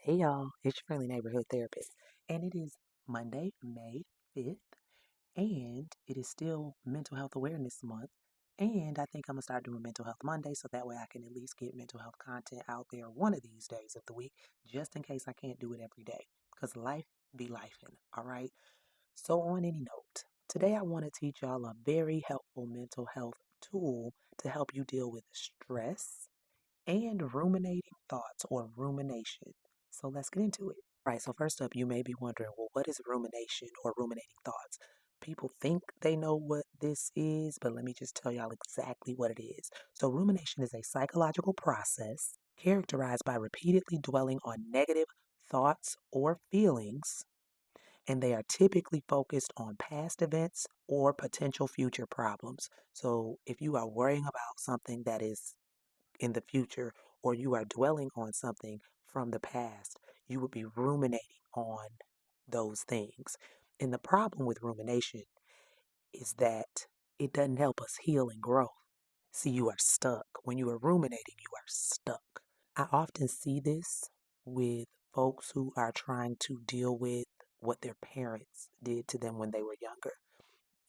Hey y'all, it's your friendly neighborhood therapist, and it is Monday, May 5th, and it is still Mental Health Awareness Month. And I think I'm gonna start doing Mental Health Monday so that way I can at least get mental health content out there one of these days of the week, just in case I can't do it every day. Because life be lifing, all right? So, on any note, today I want to teach y'all a very helpful mental health tool to help you deal with stress and ruminating thoughts or rumination. So let's get into it. Right, so first up, you may be wondering, well, what is rumination or ruminating thoughts? People think they know what this is, but let me just tell y'all exactly what it is. So, rumination is a psychological process characterized by repeatedly dwelling on negative thoughts or feelings, and they are typically focused on past events or potential future problems. So, if you are worrying about something that is in the future or you are dwelling on something from the past, you would be ruminating on those things. And the problem with rumination is that it doesn't help us heal and grow. See, you are stuck. When you are ruminating, you are stuck. I often see this with folks who are trying to deal with what their parents did to them when they were younger.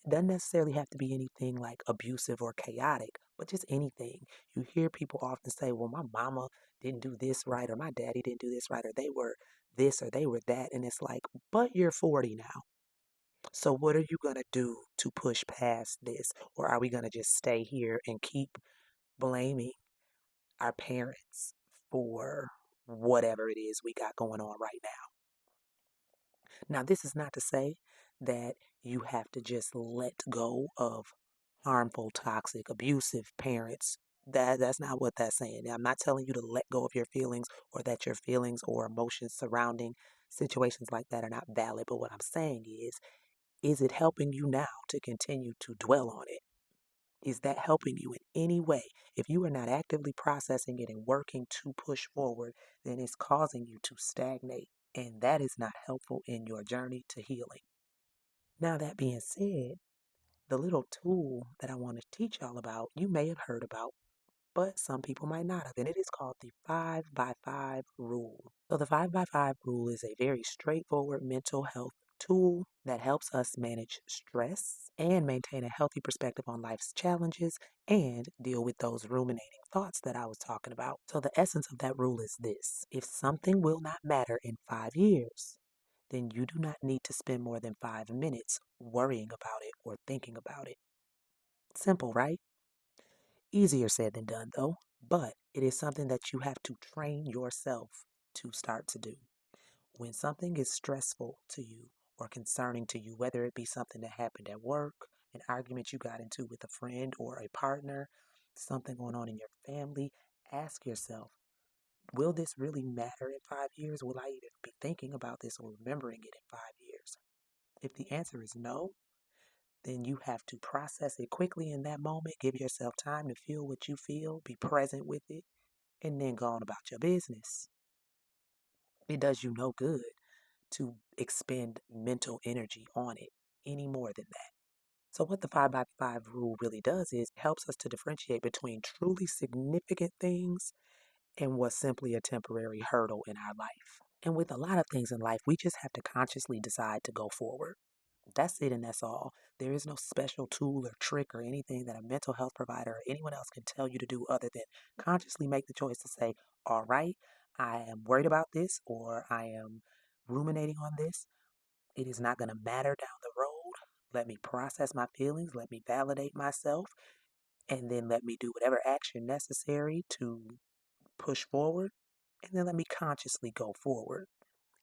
It doesn't necessarily have to be anything like abusive or chaotic, but just anything. You hear people often say, well, my mama didn't do this right, or my daddy didn't do this right, or they were this, or they were that. And it's like, but you're 40 now. So what are you going to do to push past this? Or are we going to just stay here and keep blaming our parents for whatever it is we got going on right now? Now, this is not to say that you have to just let go of harmful, toxic, abusive parents. That's not what that's saying. I'm not telling you to let go of your feelings or that your feelings or emotions surrounding situations like that are not valid. But what I'm saying is it helping you now to continue to dwell on it? Is that helping you in any way? If you are not actively processing it and working to push forward, then it's causing you to stagnate. And that is not helpful in your journey to healing. Now, that being said, the little tool that I want to teach y'all about, you may have heard about, but some people might not have, and it is called the 5 by 5 rule. So, the 5 by 5 rule is a very straightforward mental health tool that helps us manage stress and maintain a healthy perspective on life's challenges and deal with those ruminating thoughts that I was talking about. So, the essence of that rule is this: if something will not matter in 5 years, then you do not need to spend more than 5 minutes worrying about it or thinking about it. Simple, right? Easier said than done, though, but it is something that you have to train yourself to start to do. When something is stressful to you or concerning to you, whether it be something that happened at work, an argument you got into with a friend or a partner, something going on in your family, ask yourself, will this really matter in 5 years? Will I even be thinking about this or remembering it in 5 years? If the answer is no, then you have to process it quickly in that moment. Give yourself time to feel what you feel, be present with it, and then go on about your business. It does you no good to expend mental energy on it any more than that. So, what the 5 by 5 rule really does is it helps us to differentiate between truly significant things and what's simply a temporary hurdle in our life. And with a lot of things in life, we just have to consciously decide to go forward. That's it and that's all. There is no special tool or trick or anything that a mental health provider or anyone else can tell you to do other than consciously make the choice to say, all right, I am worried about this or I am ruminating on this. It is not going to matter down the road. Let me process my feelings, let me validate myself, and then let me do whatever action necessary to push forward, and then let me consciously go forward.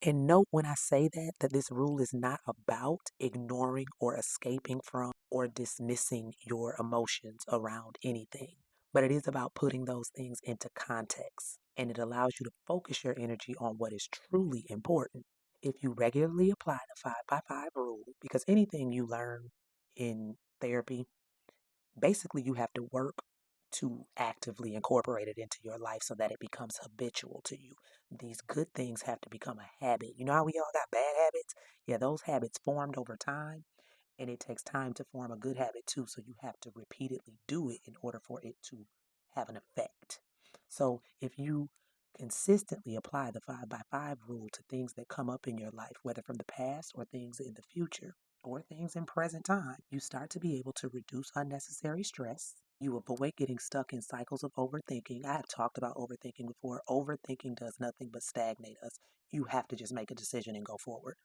And note when I say that this rule is not about ignoring or escaping from or dismissing your emotions around anything, but it is about putting those things into context. And it allows you to focus your energy on what is truly important. If you regularly apply the 5 by 5 rule, because anything you learn in therapy, basically you have to work to actively incorporate it into your life so that it becomes habitual to you. These good things have to become a habit. You know how we all got bad habits? Yeah, those habits formed over time, and it takes time to form a good habit too. So you have to repeatedly do it in order for it to have an effect. So if you Consistently apply the 5 by 5 rule to things that come up in your life, whether from the past or things in the future or things in present time. You start to be able to reduce unnecessary stress. You avoid getting stuck in cycles of overthinking. I have talked about overthinking before. Overthinking does nothing but stagnate us. You have to just make a decision and go forward.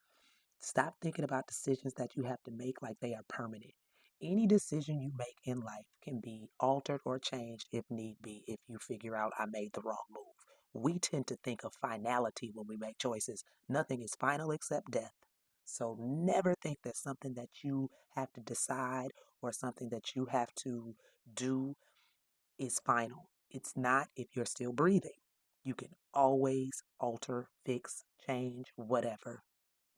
Stop thinking about decisions that you have to make like they are permanent. Any decision you make in life can be altered or changed if need be if you figure out I made the wrong move. We tend to think of finality when we make choices. Nothing is final except death. So never think that something that you have to decide or something that you have to do is final. It's not if you're still breathing. You can always alter, fix, change, whatever.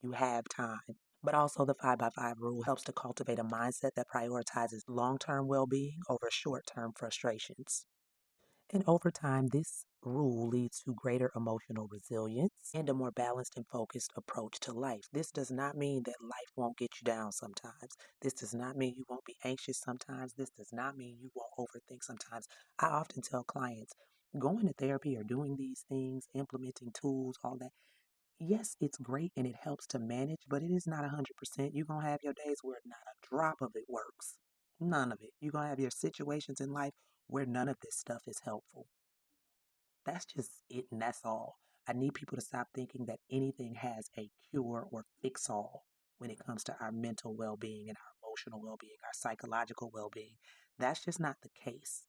You have time. But also, the 5 by 5 rule helps to cultivate a mindset that prioritizes long term well being over short term frustrations. And over time, this rule leads to greater emotional resilience and a more balanced and focused approach to life. This does not mean that life won't get you down sometimes. This does not mean you won't be anxious sometimes. This does not mean you won't overthink sometimes. I often tell clients going to therapy or doing these things, implementing tools, all that, yes, it's great and it helps to manage, but it is not 100%. You're going to have your days where not a drop of it works. None of it. You're going to have your situations in life where none of this stuff is helpful. That's just it, and that's all. I need people to stop thinking that anything has a cure or fix all when it comes to our mental well being and our emotional well being, our psychological well being. That's just not the case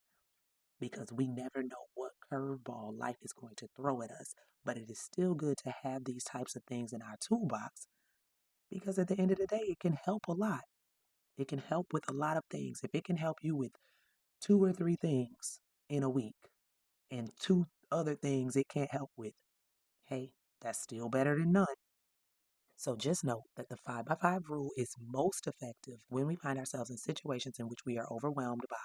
because we never know what curveball life is going to throw at us. But it is still good to have these types of things in our toolbox because at the end of the day, it can help a lot. It can help with a lot of things. If it can help you with two or three things in a week and two other things it can't help with, hey, that's still better than none. So just note that the 5 by 5 rule is most effective when we find ourselves in situations in which we are overwhelmed by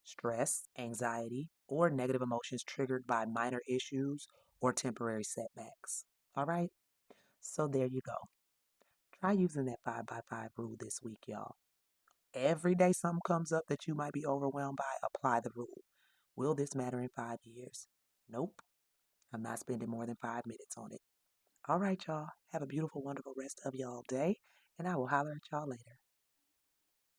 stress, anxiety, or negative emotions triggered by minor issues or temporary setbacks. All right? So there you go. Try using that 5 by 5 rule this week, y'all. Every day something comes up that you might be overwhelmed by, apply the rule. Will this matter in 5 years? Nope. I'm not spending more than 5 minutes on it. All right, y'all. Have a beautiful, wonderful rest of y'all day, and I will holler at y'all later.